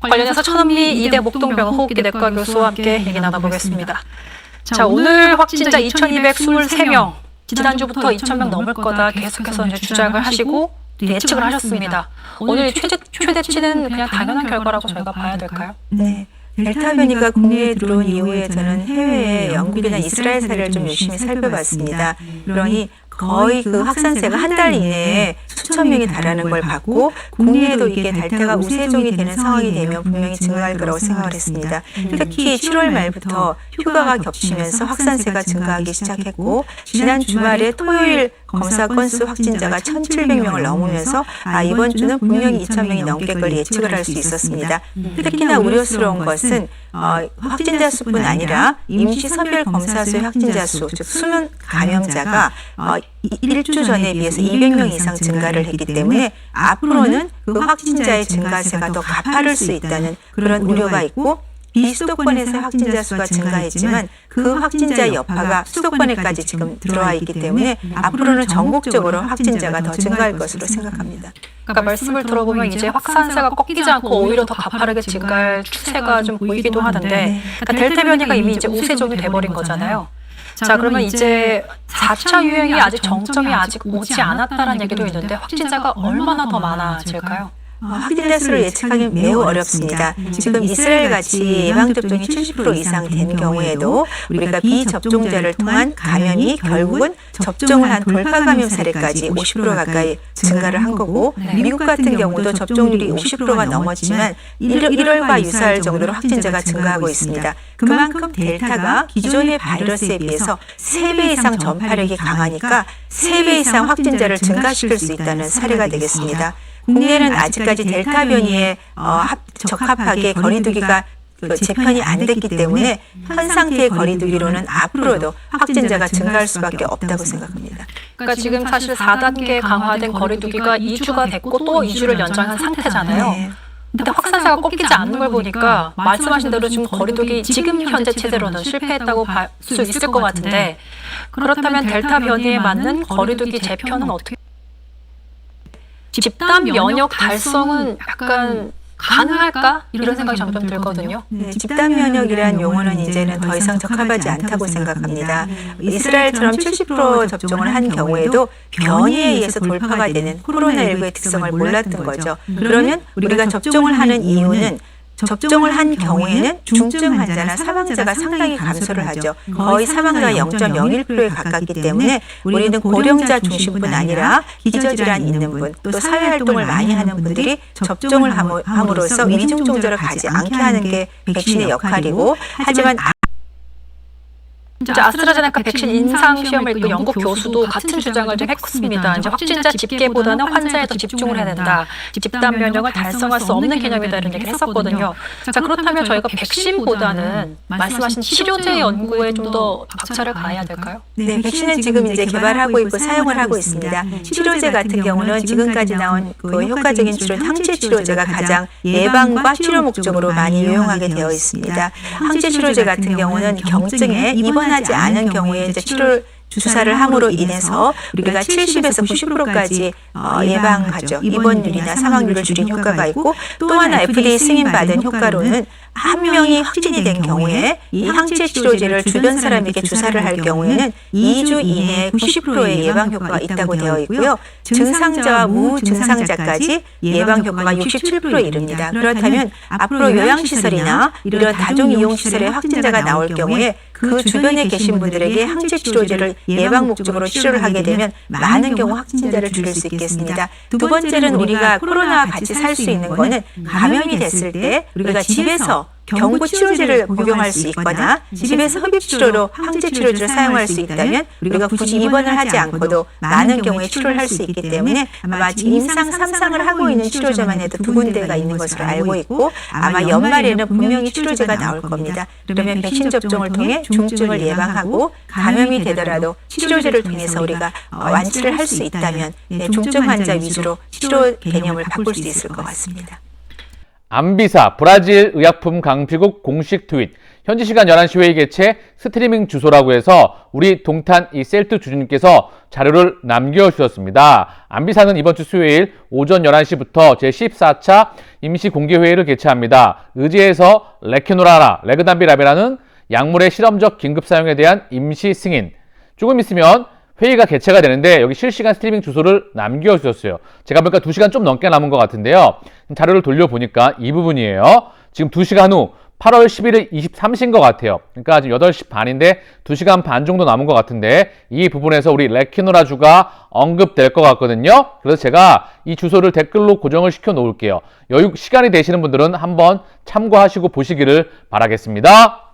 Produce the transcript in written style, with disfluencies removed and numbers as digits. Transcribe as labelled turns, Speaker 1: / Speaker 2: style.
Speaker 1: 관련해서 천은미 이대 목동병원 호흡기 내과 교수와 함께 얘기 나눠보겠습니다. 자, 오늘 확진자 2,223명, 지난주부터 2,000명 넘을 거다 계속해서 이제 주장을 하시고 예측을 하셨습니다. 오늘 최대치는 그냥 당연한 결과라고 저희가 봐야 될까요?
Speaker 2: 네. 델타 변이가 국내에 들어온 이후에 저는 해외의 영국이나 이스라엘 사례를 좀 열심히 살펴봤습니다. 그러니 거의 그 확산세가 한 달 이내에 수천 명이 달하는 걸 봤고, 국내에도 이게 델타가 우세종이 되는 상황이 되면 분명히 증가할 거라고 생각을 했습니다. 특히 7월 말부터 휴가가 겹치면서 확산세가 증가하기 시작했고, 지난 주말에 토요일 검사 건수 확진자가 1,700명을 넘으면서 이번 주는 분명히 2,000명이 넘게 걸 예측을 할 수 있었습니다. 특히나 우려스러운 것은 확진자 수뿐 아니라 임시 선별 검사 수의 확진자 수, 즉 수면 감염자가 1주 전에 비해서 200명 이상 증가를 했기 때문에 앞으로는 그 확진자의 증가세가 더 가파를 수 있다는 그런 우려가 있고, 비수도권에서 확진자 수가 증가했지만 그 확진자 여파가 수도권에까지 지금 들어와 있기 때문에 앞으로는 전국적으로 확진자가 더 증가할 것으로 생각합니다.
Speaker 1: 그러니까 말씀을 들어보면 이제 확산세가 꺾이지 않고 오히려 더 가파르게 증가할 추세가 좀 보이기도 하는데, 그러니까 델타 변이가 이미 이제 우세종이 돼버린 거잖아요. 자, 그러면 이제 4차 유행이 아직 정점이 아직 오지 않았다는 얘기도 있는데 확진자가 얼마나 더 많아질까요?
Speaker 2: 확진자 수를 예측하기 매우 어렵습니다. 지금 이스라엘같이 예방접종이 70% 이상 된 경우에도 우리가 비접종자를 통한 감염이 결국은 접종을 한 돌파 감염 사례까지 50% 가까이 증가를 한 거고, 미국 같은 경우도 접종률이 50%가 넘었지만 1월과 유사할 정도로 확진자가 증가하고 있습니다. 그만큼 델타가 기존의 바이러스에 비해서 3배 이상 전파력이 강하니까 3배 이상 확진자를 증가시킬 수 있다는 사례가 되겠습니다. 국내에는 아직까지 델타 변이에 적합하게 거리두기가 재편이 안 됐기 때문에 현 상태의 거리두기로는 앞으로도 확진자가 증가할 수밖에 없다고 생각합니다.
Speaker 1: 그러니까 지금 사실 4단계 강화된 거리두기가 2주가 됐고 또 2주를 연장한 상태잖아요.
Speaker 2: 네.
Speaker 1: 근데 확산세가 꺾이지 않는 걸 보니까 말씀하신 대로 지금 거리두기 지금 현재 체제로는 실패했다고 볼 수 있을 것 같은데, 그렇다면 델타 변이에 맞는 거리두기 재편은 어떻게? 집단 면역 달성은 약간 가능할까? 이런 생각이 점점 들거든요.
Speaker 2: 네, 집단 면역이라는 용어는 이제는 더 이상 적합하지 않다고 생각합니다. 이스라엘처럼 70% 접종을 한 경우에도 변이에 의해서 돌파가 되는 코로나19의 특성을 몰랐던 거죠. 그러면 우리가 접종을 하는 이유는 접종을 한 경우에는 중증 환자나 사망자가 상당히 감소를 하죠. 거의 사망자가 0.01%에 가깝기 때문에 우리는 고령자 중심뿐 아니라 기저질환 있는 분, 또 사회활동을 많이 하는 분들이 접종을 함으로써 위중증자를 가지 않게 하는 게 백신의 역할이고, 하지만
Speaker 1: 이제 아스트라제네카 백신 임상 시험을 그 영국 교수도 같은 주장을 좀 했습니다. 이제 확진자 집계보다는 환자에 더 집중을 해야 된다. 집단 면역을 달성할 수 없는 개념이다 이런 얘기를 했었거든요. 자, 그렇다면 저희가 백신보다는 말씀하신 치료제 연구에 좀 더 박차를 가해야 될까요?
Speaker 2: 네, 백신은 지금 이제 개발하고 있고 사용을 하고 있습니다. 치료제 같은 경우는 지금까지 나온 그 효과적인 치료, 항체 치료제가 가장 예방과 치료 목적으로 많이 유용하게 되어 있습니다. 항체 치료제 같은 경우는 경증에 입원하지 않은 경우에 이제 주사를 함으로 인해서 우리가 70에서 90%까지 예방하죠. 입원율이나 사망률을 줄인 효과가 있고, 또 하나 FDA 승인받은 효과로는 한 명이 확진이 된 경우에 이 항체 치료제를 주변 사람에게 주사를 할 경우에는 2주 이내에 90%의 예방 효과가 있다고 되어 있고요. 증상자와 무증상자까지 예방 효과가 67%에 이릅니다. 그렇다면 앞으로 요양시설이나 이런 다중이용시설에 확진자가 나올 경우에 그 주변에 계신 분들에게 항체 치료제를 예방 목적으로 치료를 하게 되면 많은 경우 확진자를 줄일 수 있겠습니다. 두 번째는 우리가 코로나와 같이 살 수 있는 거는 감염이 됐을 때 우리가 집에서 경구 치료제를 복용할 수 있거나 집에서 흡입치료로 항체 치료제를 사용할 수 있다면 우리가 굳이 입원을 하지 않고도 많은 경우에 치료를 할 수 있기 때문에 아마 임상 3상을 하고 있는 치료제만 해도 2군데가 있는 것으로 알고 있고, 아마 연말에는 분명히 치료제가 나올 겁니다. 그러면 백신 접종을 통해 중증을 예방하고 감염이 되더라도 치료제를 통해서 우리가 완치를 할 수 있다면 중증 환자 위주로 치료 개념을 바꿀 수 있을 것 같습니다.
Speaker 3: 안비사 브라질 의약품 강피국 공식 트윗. 현지 시간 11시 회의 개최 스트리밍 주소라고 해서 우리 동탄 이 셀트 주주님께서 자료를 남겨주셨습니다. 안비사는 이번 주 수요일 오전 11시부터 제14차 임시공개회의를 개최합니다. 의제에서 레케노라라, 레그담비라베라는 약물의 실험적 긴급 사용에 대한 임시 승인. 조금 있으면 회의가 개최가 되는데 여기 실시간 스트리밍 주소를 남겨주셨어요. 제가 보니까 2시간 좀 넘게 남은 것 같은데요. 자료를 돌려보니까 이 부분이에요. 지금 2시간 후 8월 11일 23시인 것 같아요. 그러니까 지금 8시 반인데 2시간 반 정도 남은 것 같은데 이 부분에서 우리 레키노라주가 언급될 것 같거든요. 그래서 제가 이 주소를 댓글로 고정을 시켜 놓을게요. 여유 시간이 되시는 분들은 한번 참고하시고 보시기를 바라겠습니다.